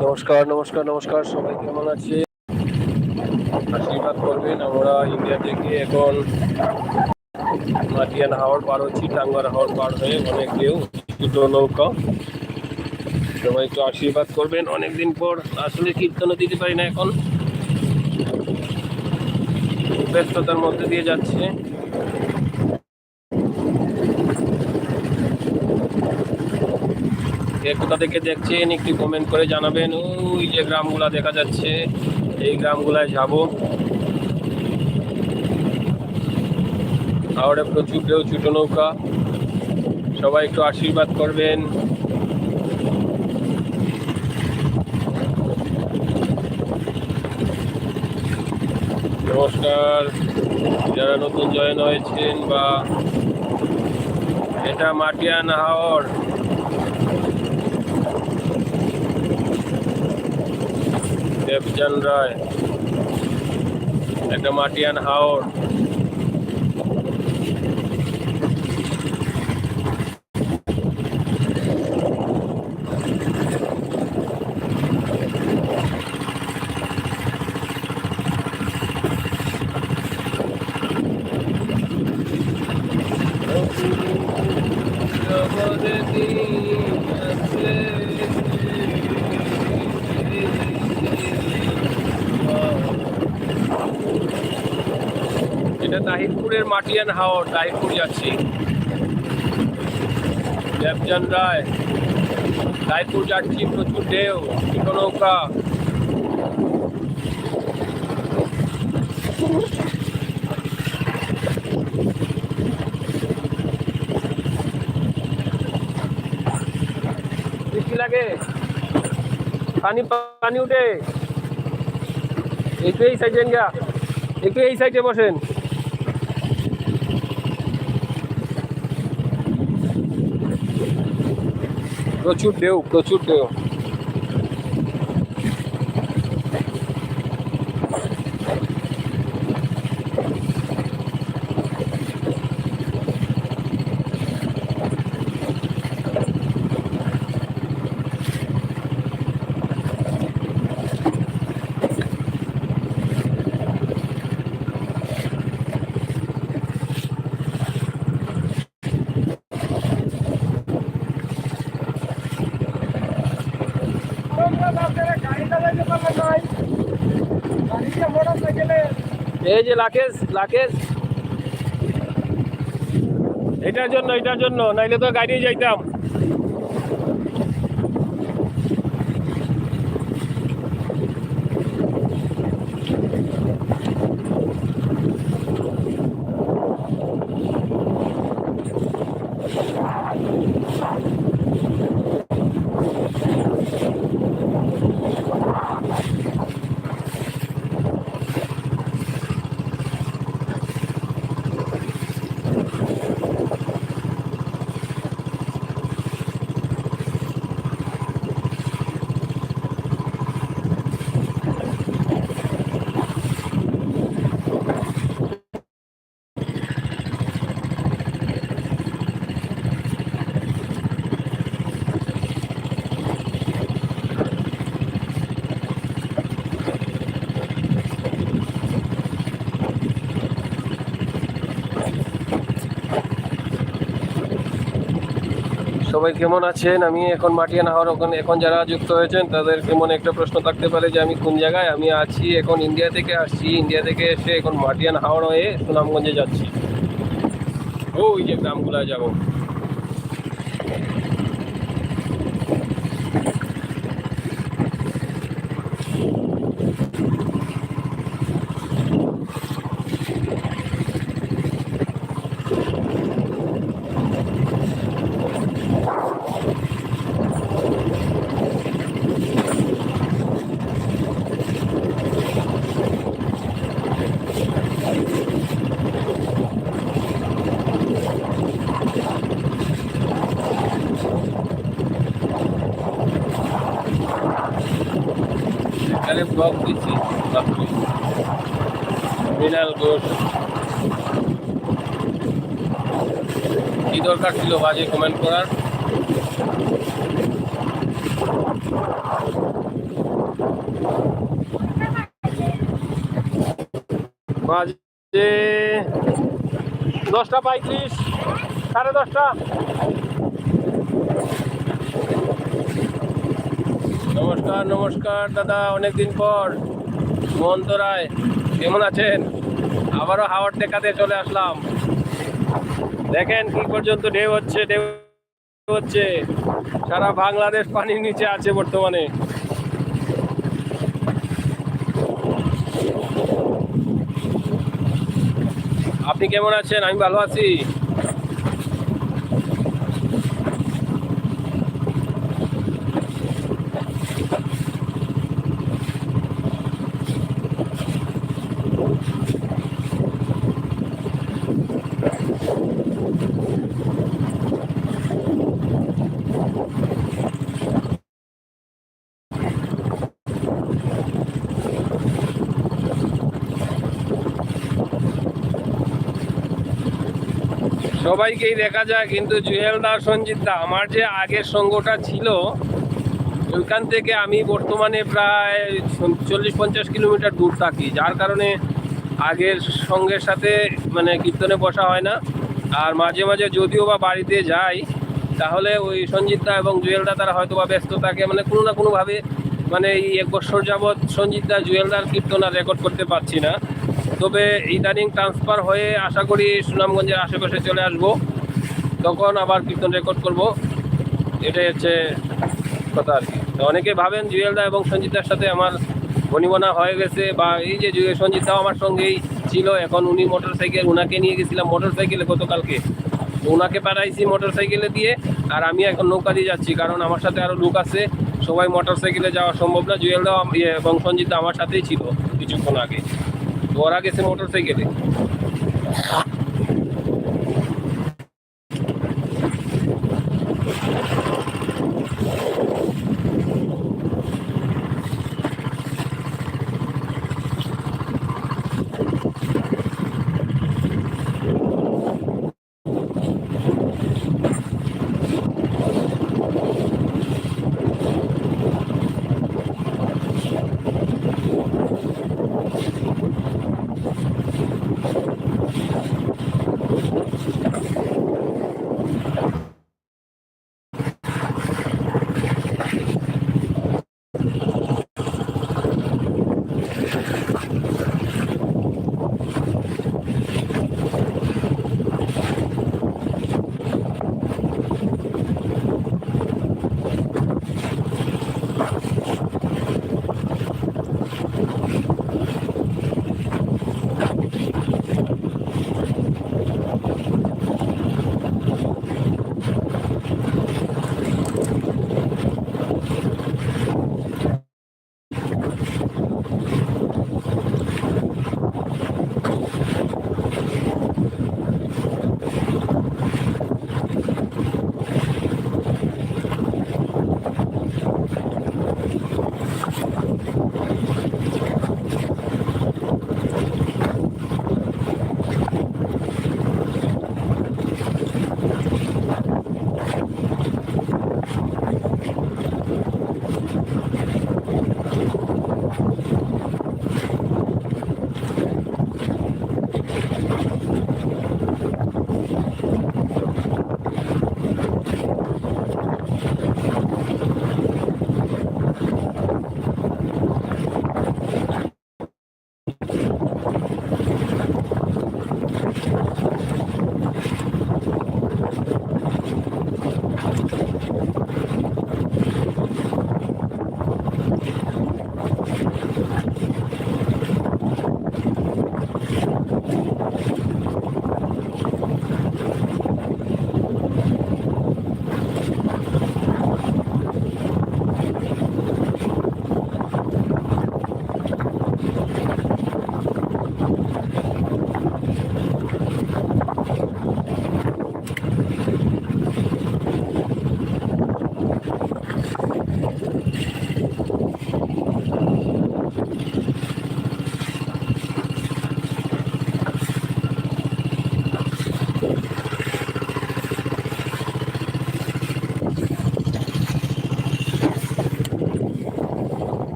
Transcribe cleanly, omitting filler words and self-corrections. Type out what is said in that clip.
নমস্কার নমস্কার নমস্কার, সবাই কেমন আছে? আশীর্বাদ করবেন। আমরা ইন্ডিয়া থেকে এখন মাটিয়ান হাওর পার হচ্ছি, টাঙ্গার হাওর পার হয়ে অনেক ঢেউ, দুটো নৌকা। সবাই একটু আশীর্বাদ করবেন। অনেকদিন পর আসলে কীর্তনও দিতে পারি না, এখন ব্যস্ততার মধ্যে দিয়ে যাচ্ছে। কে কোথা থেকে দেখছেন একটু কমেন্ট করে জানাবেন। ওই যে গ্রামগুলা দেখা যাচ্ছে, এই গ্রামগুলায় যাব। হাওড়ে প্রচুর ঢেউ, ছোটো নৌকা। সবাই একটু আশীর্বাদ করবেন। নমস্কার যারা নতুন জয়েন হয়েছেন, বা এটা মাটিয়ান হাওর, দেবচান রায়, একটা মাটিয়ান হাওর। এটা তাহিরপুরের মাটিয়ান হাওর, তাহিরপুর যাচ্ছি। দেবচান রায়, তাহিরপুর যাচ্ছি, প্রচুর ঢেউ, ছোট নৌকা। কি লাগে পানি পানি উঠে, একটু এই সাইডে গা, একটু এই সাইডে বসেন। প্রচুর ঢেউ, প্রচুর ঢেউ। এই যে লাকেশ, লাকেশ এটার জন্য নাইলে তো গাড়ি যাইতাম। সবাই কেমন আছেন? আমি এখন মাটিয়ান হাওর, ওখানে এখন যারা যুক্ত হয়েছেন তাদেরকে মনে একটা প্রশ্ন থাকতে পারে যে আমি কোন জায়গায়। আমি আছি এখন ইন্ডিয়া থেকে আসছি, ইন্ডিয়া থেকে এসে এখন মাটিয়ান হাওর হয়ে সুনামগঞ্জে যাচ্ছি। ওই যে গ্রামগুলায় যাব। এখানে ব্লগ দিচ্ছি মৃণাল ঘোষ। কি দরকার ছিল বাজে কমেন্ট করার? বাজে 10:35, 10:30। নমস্কার নমস্কার দাদা, অনেকদিন পর। মহন্ত রায়, কেমন আছেন? আবারও হাওড় দেখাতে চলে আসলাম। দেখেন কি পর্যন্ত ঢেউ হচ্ছে, ঢেউ হচ্ছে। সারা বাংলাদেশ পানির নিচে আছে বর্তমানে। আপনি কেমন আছেন? আমি ভালো আছি। সবাইকেই দেখা যায়, কিন্তু জুয়েল দা, সঞ্জিত দা, আমার যে আগের সঙ্গটা ছিল ওইখান থেকে আমি বর্তমানে প্রায় 40-50 কিলোমিটার দূর থাকি, যার কারণে আগের সঙ্গের সাথে মানে কীর্তনে বসা হয় না। আর মাঝে মাঝে যদিও বা বাড়িতে যাই, তাহলে ওই সঞ্জিত দা এবং জুয়েল দা তারা হয়তো বা ব্যস্ত থাকে, মানে কোনো না কোনোভাবে। মানে এই 1 বছর যাবৎ সঞ্জিত দা, জুয়েল দার কীর্তন আর রেকর্ড করতে পারছি না। তবে ইদানিং ট্রান্সফার হয়ে আশা করি সুনামগঞ্জের আশেপাশে চলে আসব, তখন আবার কীর্তন রেকর্ড করব। এটাই হচ্ছে কথা আর কি। তো অনেকে ভাবেন জুয়েল দা এবং সঞ্জিতার সাথে আমার বনিবনা হয়ে গেছে, বা এই যে সঞ্জিত দাও আমার সঙ্গেই ছিল, এখন উনি মোটরসাইকেল, ওনাকে নিয়ে গেছিলাম মোটরসাইকেলে গতকালকে, তো ওনাকে পাঠাইছি মোটরসাইকেলে দিয়ে, আর আমি এখন নৌকা দিয়ে যাচ্ছি, কারণ আমার সাথে আরও লোক আছে, সবাই মোটরসাইকেলে যাওয়া সম্ভব না। জুয়েল দাও এবং সঞ্জিত দা আমার সাথেই ছিল কিছুক্ষণ আগে, তো ওরা গেছে মোটরসাইকেলে।